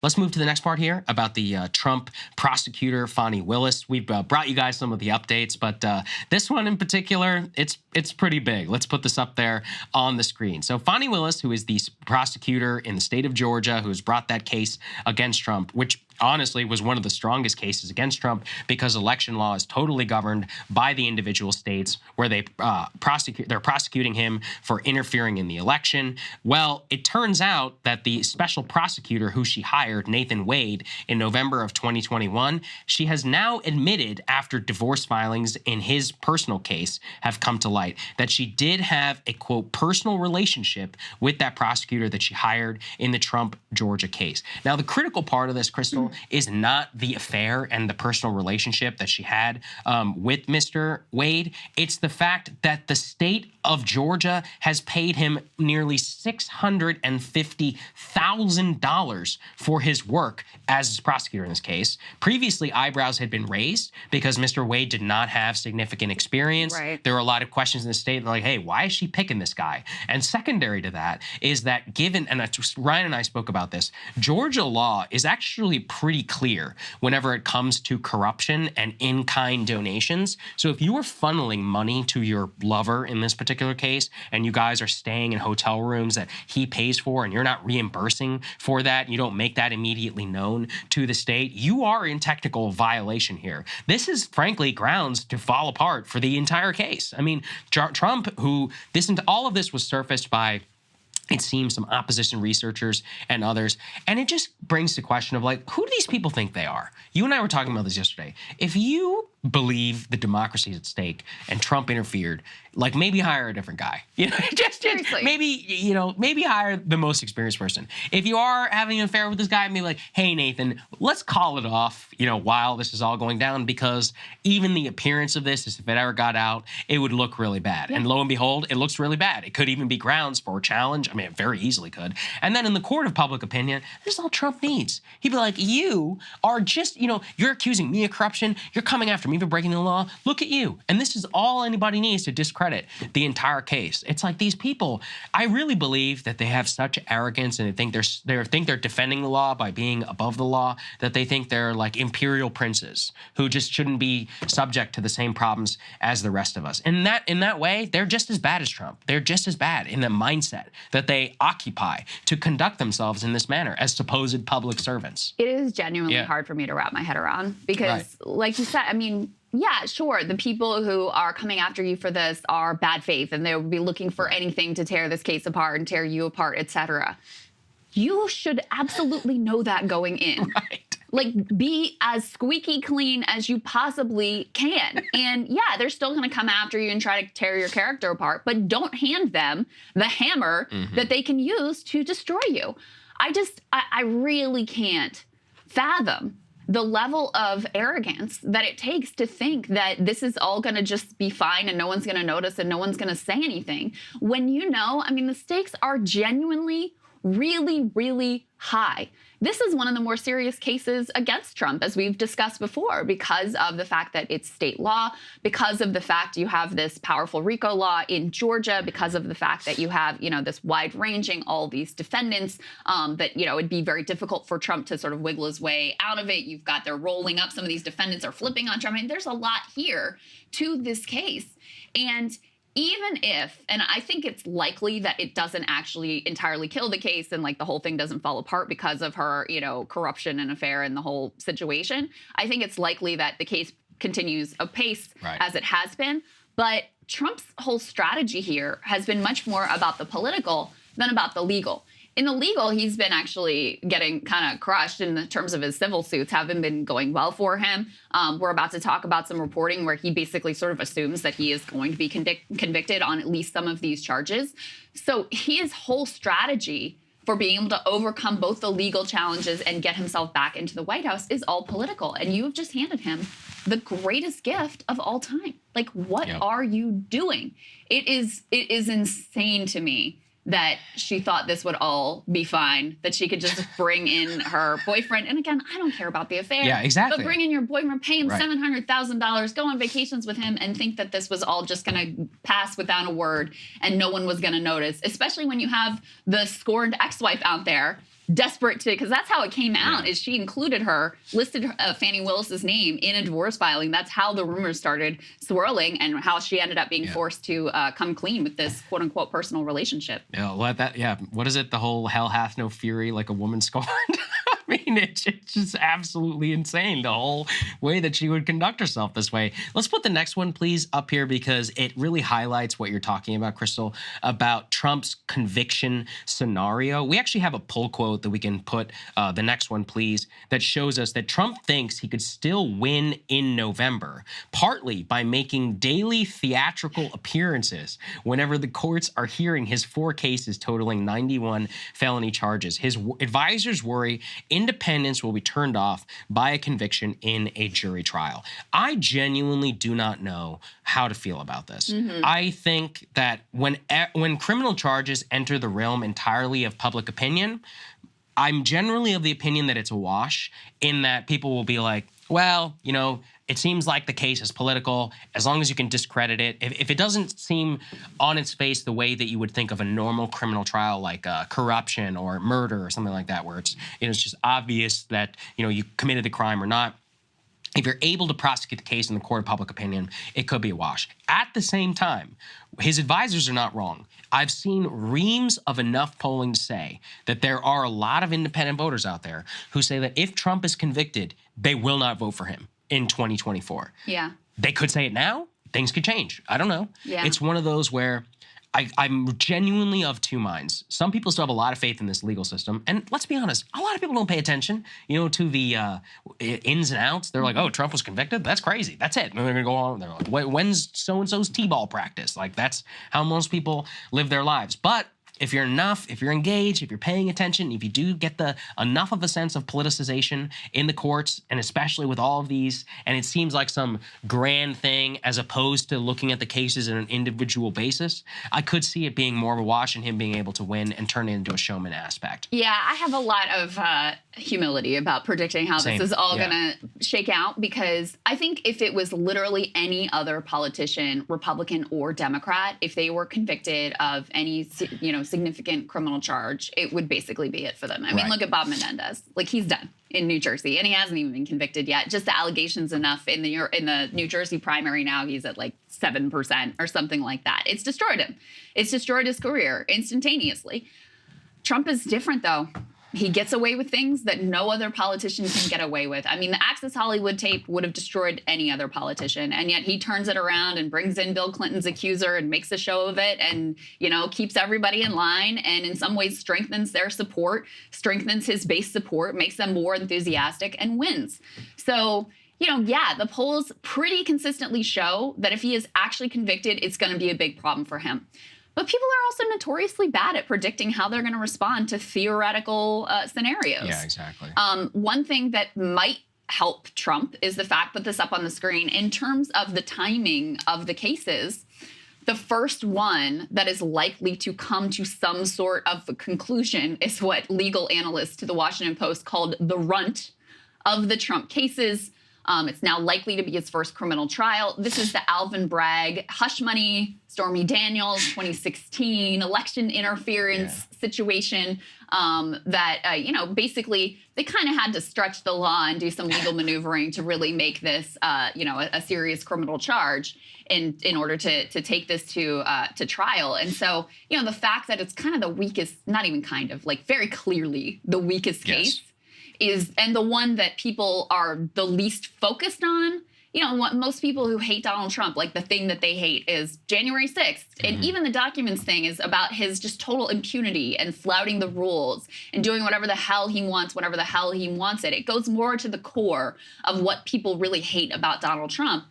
Let's move to the next part here about the Trump prosecutor, Fani Willis. We've brought you guys some of the updates, but this one in particular, it's pretty big. Let's put this up there on the screen. So Fani Willis, who is the prosecutor in the state of Georgia, who has brought that case against Trump, which honestly was one of the strongest cases against Trump because election law is totally governed by the individual states where they're prosecuting him for interfering in the election. Well, it turns out that the special prosecutor who she hired, Nathan Wade, in November of 2021, she has now admitted after divorce filings in his personal case have come to light that she did have a, quote, personal relationship with that prosecutor that she hired in the Trump Georgia case. Now, the critical part of this, Krystal, is not the affair and the personal relationship that she had with Mr. Wade. It's the fact that the state of Georgia has paid him nearly $650,000 for his work as prosecutor in this case. Previously, eyebrows had been raised because Mr. Wade did not have significant experience. Right. There were a lot of questions in the state like, hey, why is she picking this guy? And secondary to that is that given, and Ryan and I spoke about this, Georgia law is actually pretty clear whenever it comes to corruption and in-kind donations. So if you are funneling money to your lover in this particular case, and you guys are staying in hotel rooms that he pays for, and you're not reimbursing for that, you don't make that immediately known to the state, you are in technical violation here. This is frankly grounds to fall apart for the entire case. I mean, Trump, all of this was surfaced by, it seems, some opposition researchers and others. And it just brings the question of, like, who do these people think they are? You and I were talking about this yesterday. If you believe the democracy is at stake and Trump interfered, like, maybe hire a different guy. You know, just maybe hire the most experienced person. If you are having an affair with this guy, maybe like, hey, Nathan, let's call it off, while this is all going down, because even the appearance of this, if it ever got out, it would look really bad. Yeah. And lo and behold, it looks really bad. It could even be grounds for a challenge. I mean, it very easily could. And then in the court of public opinion, this is all Trump needs. He'd be like, you are just, you're accusing me of corruption. You're coming after me for breaking the law. Look at you. And this is all anybody needs to discredit the entire case. It's like these people, I really believe that they have such arrogance and they think they're defending the law by being above the law, that they think they're like imperial princes who just shouldn't be subject to the same problems as the rest of us. And in that way, they're just as bad as Trump. They're just as bad in the mindset that they occupy to conduct themselves in this manner as supposed public servants. It is genuinely hard for me to wrap my head around because, like you said, I mean, yeah, sure, the people who are coming after you for this are bad faith and they would be looking for anything to tear this case apart and tear you apart, etc. You should absolutely know that going in. Right. Like, be as squeaky clean as you possibly can. And yeah, they're still going to come after you and try to tear your character apart, but don't hand them the hammer that they can use to destroy you. I really can't fathom the level of arrogance that it takes to think that this is all going to just be fine and no one's going to notice and no one's going to say anything. When I mean, the stakes are genuinely really, really high. This is one of the more serious cases against Trump, as we've discussed before, because of the fact that it's state law, because of the fact you have this powerful RICO law in Georgia, because of the fact that you have, this wide-ranging, all these defendants, that, it'd be very difficult for Trump to sort of wiggle his way out of it. You've got, they're rolling up. Some of these defendants are flipping on Trump. I mean, there's a lot here to this case. And even if, and I think it's likely that it doesn't actually entirely kill the case and like the whole thing doesn't fall apart because of her, corruption and affair and the whole situation. I think it's likely that the case continues apace as it has been. But Trump's whole strategy here has been much more about the political than about the legal. In the legal, he's been actually getting kind of crushed in the terms of his civil suits, haven't been going well for him. We're about to talk about some reporting where he basically sort of assumes that he is going to be convicted on at least some of these charges. So his whole strategy for being able to overcome both the legal challenges and get himself back into the White House is all political. And you have just handed him the greatest gift of all time. Like, what are you doing? It is insane to me that she thought this would all be fine, that she could just bring in her boyfriend. And again, I don't care about the affair. Yeah, exactly. But bring in your boyfriend, pay him $700,000, go on vacations with him, and think that this was all just going to pass without a word and no one was going to notice, especially when you have the scorned ex-wife out there desperate to, because that's how it came out, is she listed Fannie Willis's name in a divorce filing. That's how the rumors started swirling and how she ended up being forced to come clean with this quote unquote personal relationship. What is it? The whole hell hath no fury like a woman scorned. I mean, it's just absolutely insane, the whole way that she would conduct herself this way. Let's put the next one, please, up here because it really highlights what you're talking about, Krystal, about Trump's conviction scenario. We actually have a pull quote that we can put, the next one, please, that shows us that Trump thinks he could still win in November, partly by making daily theatrical appearances whenever the courts are hearing his 4 cases totaling 91 felony charges. His advisors worry independence will be turned off by a conviction in a jury trial. I genuinely do not know how to feel about this. I think that when criminal charges enter the realm entirely of public opinion, I'm generally of the opinion that it's a wash, in that people will be like, well, you know, it seems like the case is political, as long as you can discredit it. If it doesn't seem on its face the way that you would think of a normal criminal trial, like corruption or murder or something like that, where it's, you know, it's just obvious that, you know, you committed the crime or not. If you're able to prosecute the case in the court of public opinion, it could be a wash. At the same time, his advisors are not wrong. I've seen reams of enough polling to say that there are a lot of independent voters out there who say that if Trump is convicted, they will not vote for him in 2024. Yeah. They could say it now. Things could change. I don't know. Yeah. It's one of those where I'm genuinely of two minds. Some people still have a lot of faith in this legal system. And let's be honest, a lot of people don't pay attention, you know, to the ins and outs. They're like, oh, Trump was convicted? That's crazy. That's it. And they're going to go on. They're like, when's so-and-so's T-ball practice? Like, that's how most people live their lives. But if you're engaged, if you're paying attention, if you do get enough of a sense of politicization in the courts, and especially with all of these, and it seems like some grand thing as opposed to looking at the cases on an individual basis, I could see it being more of a wash and him being able to win and turn it into a showman aspect. Yeah, I have a lot of humility about predicting how this is all going to shake out, because I think if it was literally any other politician, Republican or Democrat, if they were convicted of any, you know, significant criminal charge, it would basically be it for them. I mean, look at Bob Menendez. Like, he's done in New Jersey, and he hasn't even been convicted yet. Just the allegations enough in the New Jersey primary now, he's at like 7% or something like that. It's destroyed him. It's destroyed his career instantaneously. Trump is different, though. He gets away with things that no other politician can get away with. I mean, the Access Hollywood tape would have destroyed any other politician, and yet he turns it around and brings in Bill Clinton's accuser and makes a show of it, and, you know, keeps everybody in line, and in some ways strengthens their support, strengthens his base support, makes them more enthusiastic, and wins. So, you know, yeah, the polls pretty consistently show that if he is actually convicted, it's going to be a big problem for him. But people are also notoriously bad at predicting how they're going to respond to theoretical scenarios. Yeah, exactly. One thing that might help Trump is the fact, put this up on the screen, in terms of the timing of the cases, the first one that is likely to come to some sort of a conclusion is what legal analysts to the Washington Post called the runt of the Trump cases. It's now likely to be his first criminal trial. This is the Alvin Bragg hush money, Stormy Daniels 2016 election interference situation that, you know, basically they kind of had to stretch the law and do some legal maneuvering to really make this, you know, a serious criminal charge in order to take this to trial. And so, you know, the fact that it's kind of the weakest, not even kind of, like very clearly the weakest case, and the one that people are the least focused on. You know, what most people who hate Donald Trump, like the thing that they hate is January 6th. And even the documents thing is about his just total impunity and flouting the rules and doing whatever the hell he wants, whenever the hell he wants it. It goes more to the core of what people really hate about Donald Trump.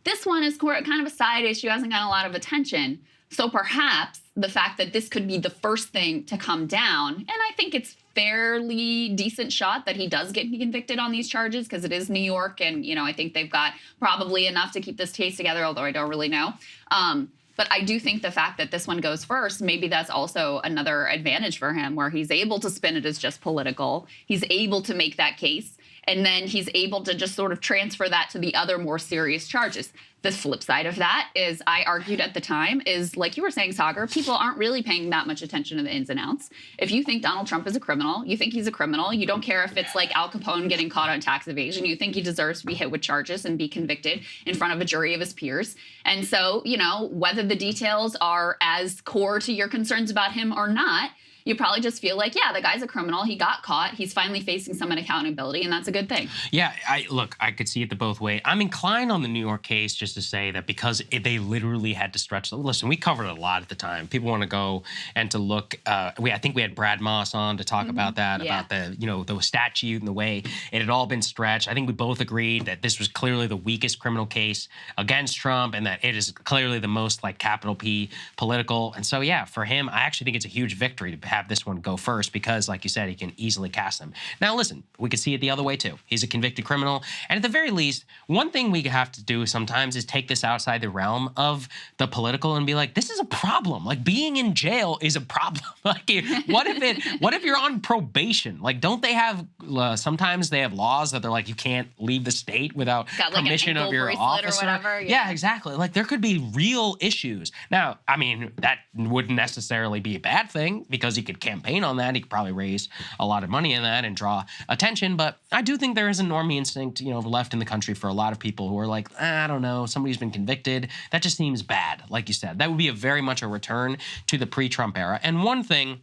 This one is kind of a side issue, hasn't gotten a lot of attention. So perhaps the fact that this could be the first thing to come down, and I think it's fairly decent shot that he does get convicted on these charges because it is New York, and, you know, I think they've got probably enough to keep this case together, although I don't really know. But I do think the fact that this one goes first, maybe that's also another advantage for him, where he's able to spin it as just political. He's able to make that case, and then he's able to just sort of transfer that to the other more serious charges. The flip side of that is, I argued at the time, is like you were saying, Saagar, people aren't really paying that much attention to the ins and outs. If you think Donald Trump is a criminal, you think he's a criminal, you don't care if it's like Al Capone getting caught on tax evasion, you think he deserves to be hit with charges and be convicted in front of a jury of his peers. And so, you know, whether the details are as core to your concerns about him or not, you probably just feel like, yeah, the guy's a criminal. He got caught. He's finally facing some accountability, and that's a good thing. Yeah, I could see it the both ways. I'm inclined on the New York case just to say that because they literally had to stretch. Listen, we covered it a lot at the time. People want to go and to look. I think we had Brad Moss on to talk about that, about the the statute and the way it had all been stretched. I think we both agreed that this was clearly the weakest criminal case against Trump, and that it is clearly the most like capital P political. And so yeah, for him, I actually think it's a huge victory to have this one go first because, like you said, he can easily cast them. Now, listen, we could see it the other way too. He's a convicted criminal, and at the very least, one thing we have to do sometimes is take this outside the realm of the political and be like, this is a problem. Like, being in jail is a problem. Like, what if you're on probation? Like, don't they have sometimes they have laws that they're like, you can't leave the state without permission of your officer? Or whatever. Yeah, exactly. Like, there could be real issues. Now, I mean, that wouldn't necessarily be a bad thing because he could campaign on that. He could probably raise a lot of money in that and draw attention. But I do think there is a normie instinct, left in the country for a lot of people who are like, I don't know, somebody's been convicted. That just seems bad. Like you said, that would be very much a return to the pre-Trump era. And one thing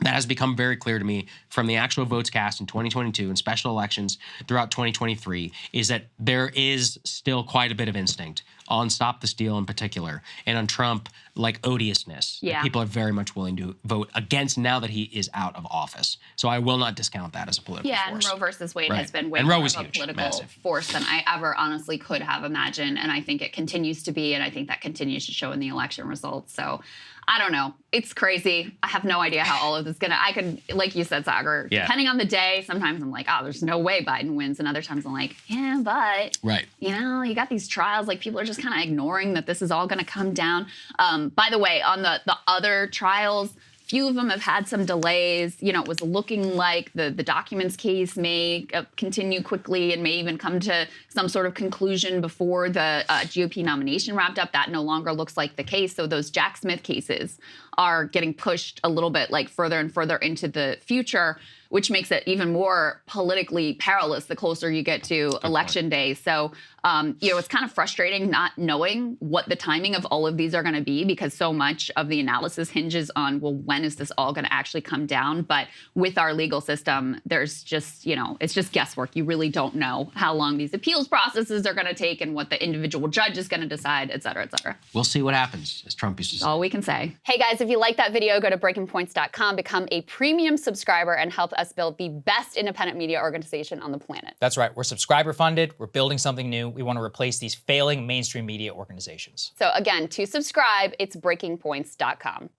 that has become very clear to me from the actual votes cast in 2022 and special elections throughout 2023 is that there is still quite a bit of instinct on Stop the Steal in particular, and on Trump, like odiousness. Yeah. People are very much willing to vote against now that he is out of office. So I will not discount that as a political force. Yeah, and Roe versus Wade has been way and Roe more was of a huge, political massive. force than I ever honestly could have imagined. And I think it continues to be, and I think that continues to show in the election results. So I don't know. It's crazy. I have no idea how all of this is I could, like you said, Saagar, depending on the day, sometimes I'm like, oh, there's no way Biden wins. And other times I'm like, yeah, but, you got these trials, like people are just kind of ignoring that this is all going to come down. By the way, on the other trials, few of them have had some delays. It was looking like the documents case may continue quickly and may even come to some sort of conclusion before the GOP nomination wrapped up. That no longer looks like the case. So those Jack Smith cases are getting pushed a little bit like further and further into the future, which makes it even more politically perilous the closer you get to election day. So, it's kind of frustrating not knowing what the timing of all of these are going to be because so much of the analysis hinges on, well, when is this all going to actually come down? But with our legal system, there's just, it's just guesswork. You really don't know how long these appeals processes are going to take and what the individual judge is going to decide, et cetera, et cetera. We'll see what happens, as Trump used to say. All we can say. Hey, guys, if you like that video, go to breakingpoints.com, become a premium subscriber, and help us build the best independent media organization on the planet. That's right. We're subscriber funded. We're building something new. We want to replace these failing mainstream media organizations. So again, to subscribe, it's breakingpoints.com.